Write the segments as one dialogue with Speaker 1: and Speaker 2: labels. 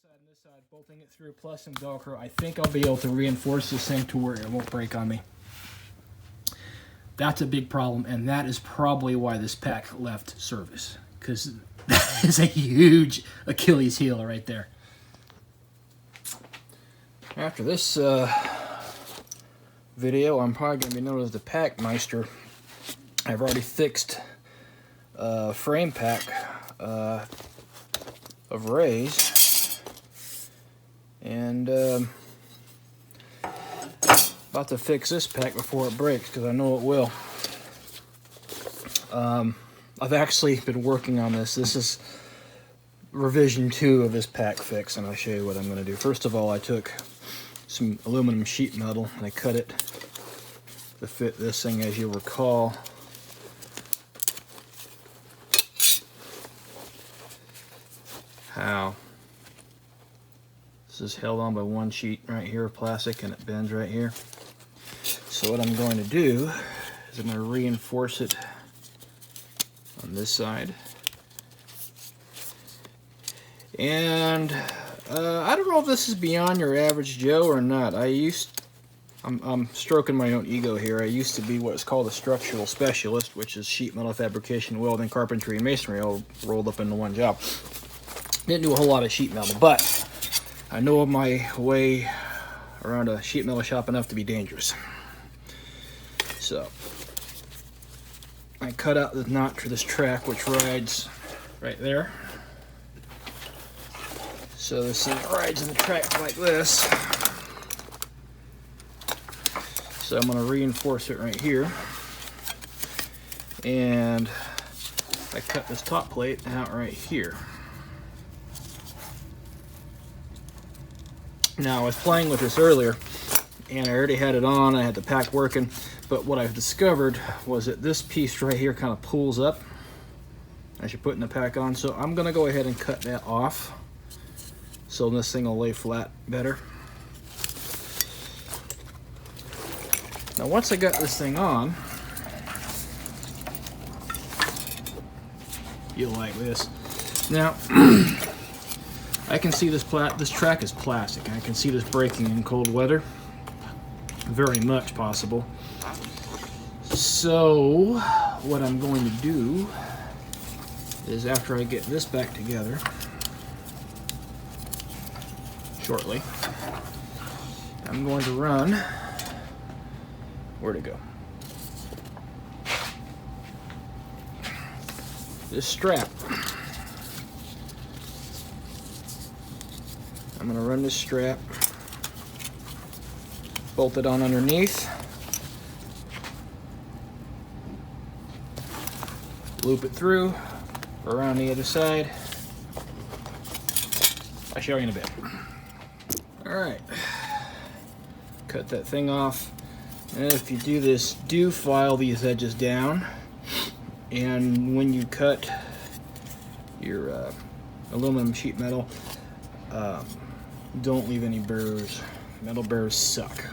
Speaker 1: side and this side, bolting it through plus some Velcro, I think I'll be able to reinforce this thing to where it won't break on me. That's a big problem, and that is probably why this pack left service, because that is a huge Achilles heel right there. After this video, I'm probably going to be known as the Pack Meister. I've already fixed a frame pack of Rays, and about to fix this pack before it breaks, because I know it will. I've actually been working on this. This is revision 2 of this pack fix, and I'll show you what I'm going to do. First of all, I took some aluminum sheet metal and I cut it to fit this thing, as you'll recall. How this is held on by one sheet right here of plastic, and it bends right here. So what I'm going to do is I'm going to reinforce it on this side. And I don't know if this is beyond your average Joe or not. I'm stroking my own ego here. I used to be what's called a structural specialist, which is sheet metal fabrication, welding, carpentry, and masonry all rolled up into one job. Didn't do a whole lot of sheet metal, but I know my way around a sheet metal shop enough to be dangerous. So I cut out the notch for this track, which rides right there. So this thing rides in the track like this. So I'm going to reinforce it right here. And I cut this top plate out right here. Now, I was playing with this earlier, and I already had it on. I had the pack working, but what I've discovered was that this piece right here kind of pulls up as you're putting the pack on. So I'm going to go ahead and cut that off, so this thing will lay flat better. Now, once I got this thing on, you'll like this. Now, I can see this track is plastic, and I can see this breaking in cold weather. Very much possible. So what I'm going to do is, after I get this back together shortly, I'm going to run, where'd it go? This strap. I'm going to run this strap, bolt it on underneath, loop it through, around the other side. I'll show you in a bit. Alright, cut that thing off. And if you do this, do file these edges down. And when you cut your aluminum sheet metal, don't leave any burrs. Metal burrs suck.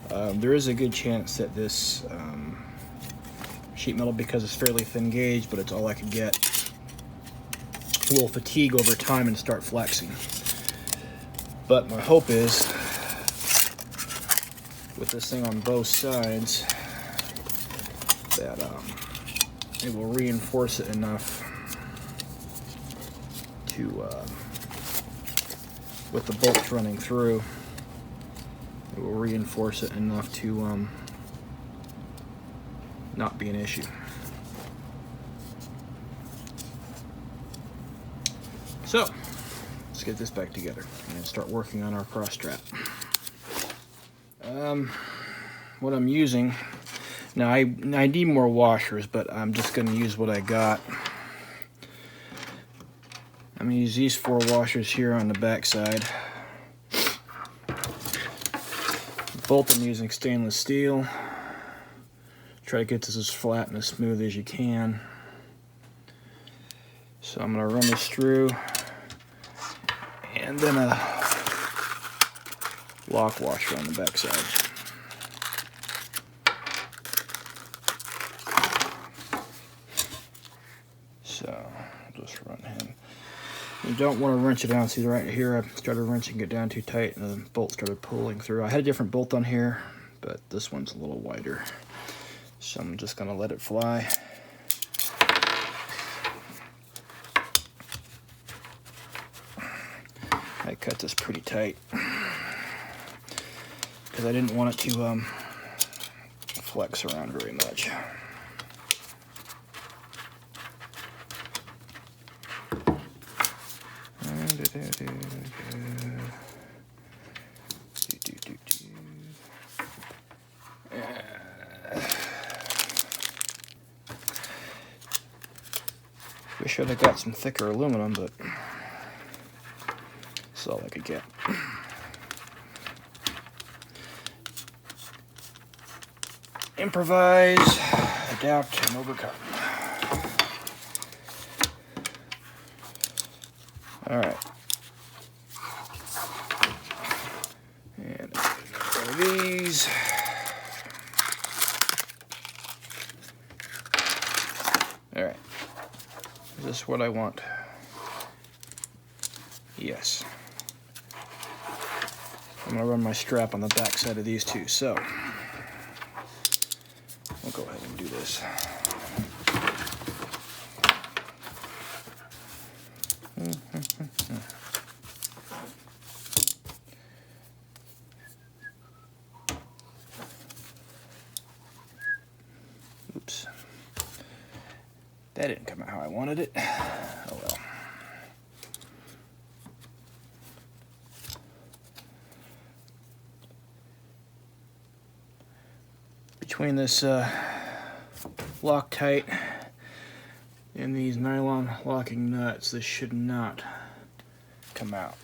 Speaker 1: There is a good chance that this sheet metal, because it's fairly thin gauge, but it's all I could get, will fatigue over time and start flexing. But my hope is, with this thing on both sides, that it will reinforce it enough to, with the bolts running through, it will reinforce it enough to not be an issue. So let's get this back together and start working on our cross strap. What I'm using now, I need more washers, but I'm just going to use what I got. I'm going to use these 4 washers here on the back side. Both I'm using stainless steel. Try to get this as flat and as smooth as you can. So I'm going to run this through, and then a lock washer on the back side. So just run him. You don't want to wrench it down. See right here, I started wrenching it down too tight and the bolt started pulling through. I had a different bolt on here, but this one's a little wider. So I'm just gonna let it fly. I cut this pretty tight because I didn't want it to flex around very much. Wish I'd have got some thicker aluminum, but that's all I could get. Improvise, adapt, and overcome. All right. And one of these. All right. Is this what I want? Yes. I'm gonna run my strap on the back side of these two, so we'll go ahead and do this. Oops. That didn't come out how I wanted it. Oh well. Between this Loctite and these nylon locking nuts, this should not come out.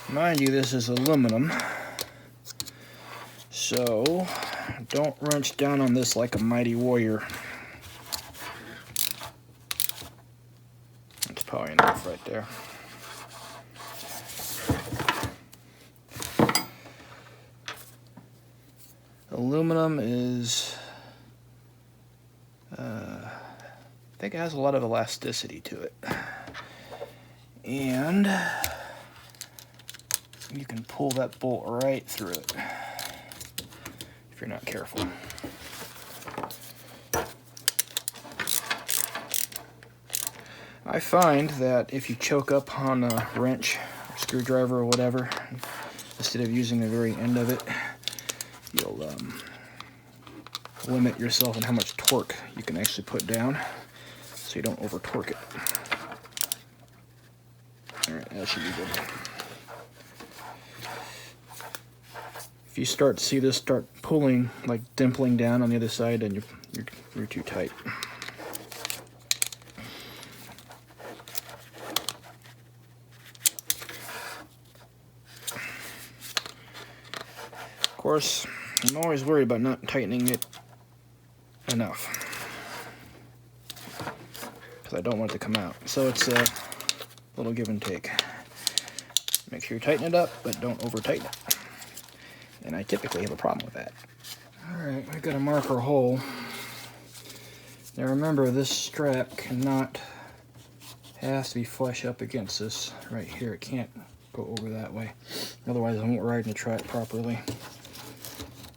Speaker 1: Mind you, this is aluminum, so don't wrench down on this like a mighty warrior. That's probably enough right there. Aluminum is, I think it has a lot of elasticity to it. And you can pull that bolt right through it if you're not careful. I find that if you choke up on a wrench or screwdriver or whatever, instead of using the very end of it, you'll limit yourself on how much torque you can actually put down so you don't over torque it. Alright, that should be good. If you start to see this start pulling, like dimpling down on the other side, then you're too tight. Of course, I'm always worried about not tightening it enough because I don't want it to come out. So it's a little give and take. Make sure you tighten it up, but don't over tighten it. And I typically have a problem with that. Alright, I got a marker hole. Now remember, this strap has to be flush up against this right here. It can't go over that way. Otherwise I won't ride in the track properly.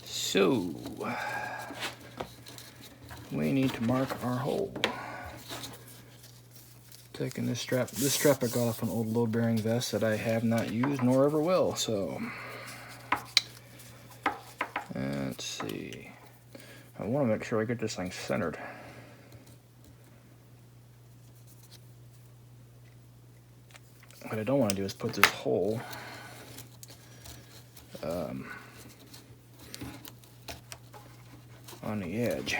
Speaker 1: So, we need to mark our hole. Taking this strap I got off an old load bearing vest that I have not used nor ever will, so let's see. I want to make sure I get this thing centered. What I don't want to do is put this hole on the edge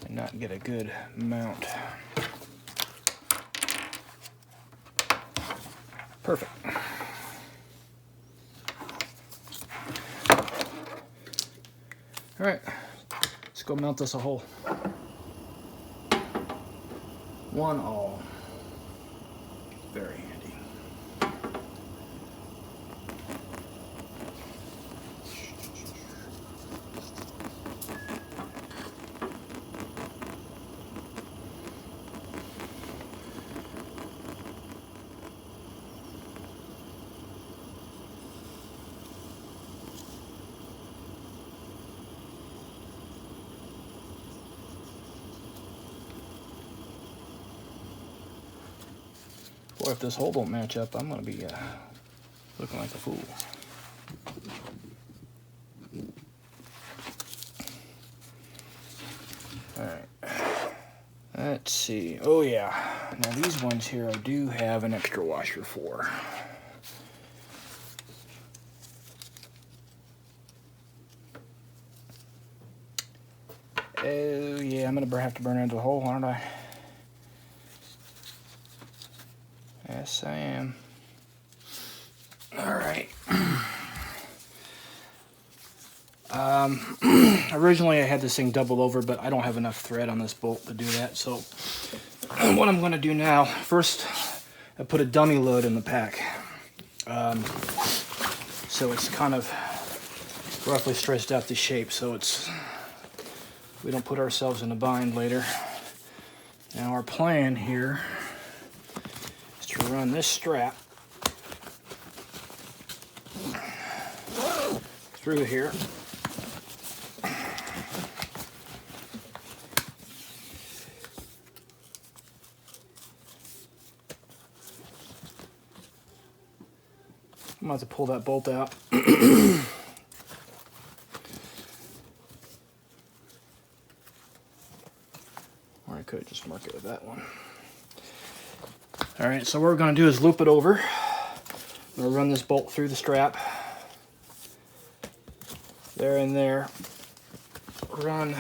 Speaker 1: and not get a good mount. Perfect. All right, let's go mount this a hole. 1 all. Very handy. Boy, if this hole don't match up, I'm going to be looking like a fool. Alright. Let's see. Oh yeah. Now these ones here I do have an extra washer for. Oh yeah, I'm going to have to burn into the hole, aren't I? Yes, I am. Alright. Originally I had this thing doubled over, but I don't have enough thread on this bolt to do that. So what I'm going to do now, first I put a dummy load in the pack. So it's kind of roughly stretched out to shape, so we don't put ourselves in a bind later. Now our plan here is to run this strap through here. I'm going to have to pull that bolt out. Or I could just mark it with that one. Alright, so what we're going to do is loop it over. I'm going to run this bolt through the strap. There and there. Run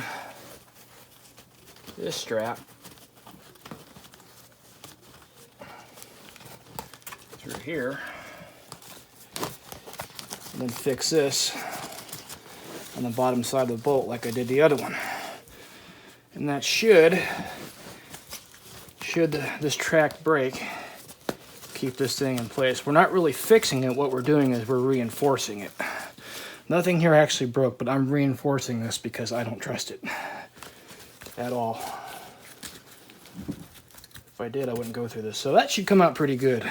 Speaker 1: this strap through here. And then fix this on the bottom side of the bolt like I did the other one. And that should this track break, keep this thing in place. We're not really fixing it. What we're doing is we're reinforcing it. Nothing here actually broke, but I'm reinforcing this because I don't trust it at all. If I did, I wouldn't go through this. So that should come out pretty good.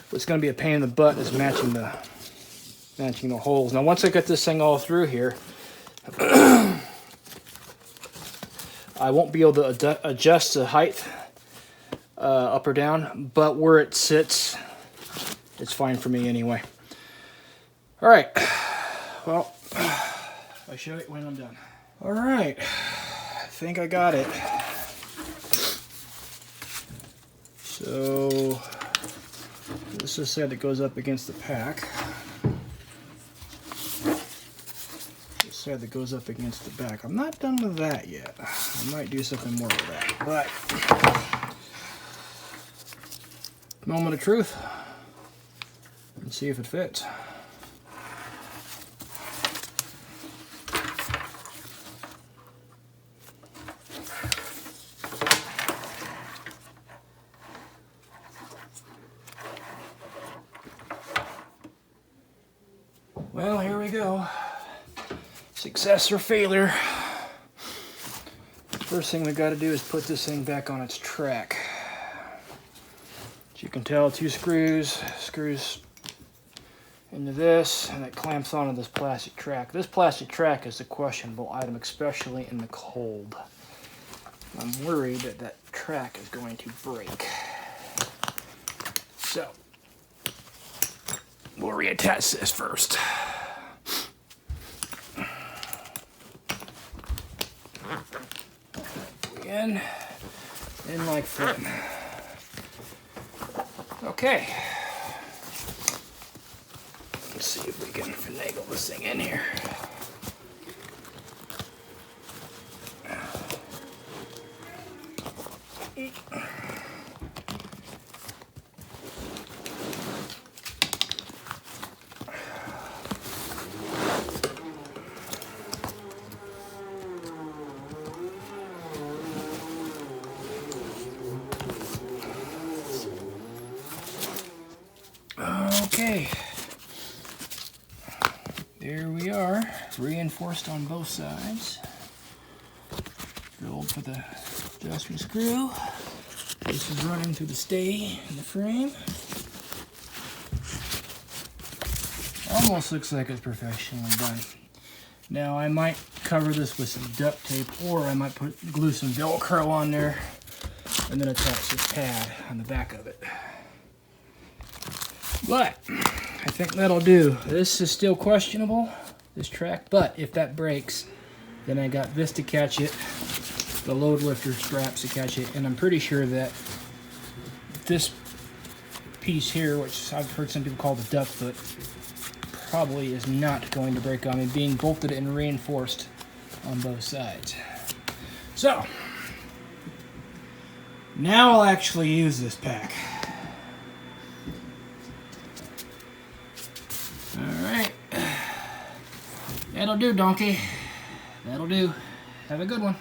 Speaker 1: What's going to be a pain in the butt is matching the holes. Now once I get this thing all through here, I won't be able to adjust the height up or down, but where it sits, it's fine for me anyway. All right, well, I'll show you when I'm done. All right, I think I got it. So this is the side that goes up against the pack. This side that goes up against the back. I'm not done with that yet. I might do something more with that, but moment of truth. Let's see if it fits. Well, here we go. Success or failure. First thing we got to do is put this thing back on its track. As you can tell, 2 screws into this, and it clamps onto this plastic track. This plastic track is a questionable item, especially in the cold. I'm worried that that track is going to break. So, we'll reattach this first. In like foot. Okay. Let's see if we can finagle this thing in here. Okay. There we are, reinforced on both sides. Drilled for the adjustment screw. This is running through the stay in the frame. Almost looks like it's professionally done. Now I might cover this with some duct tape, or I might glue some Velcro on there and then attach this pad on the back of it. But I think that'll do. This is still questionable, this track, but if that breaks, then I got this to catch it, the load lifter straps to catch it, and I'm pretty sure that this piece here, which I've heard some people call the duck foot, probably is not going to break on me, being bolted and reinforced on both sides. So, now I'll actually use this pack. Alright. That'll do, donkey. That'll do. Have a good one.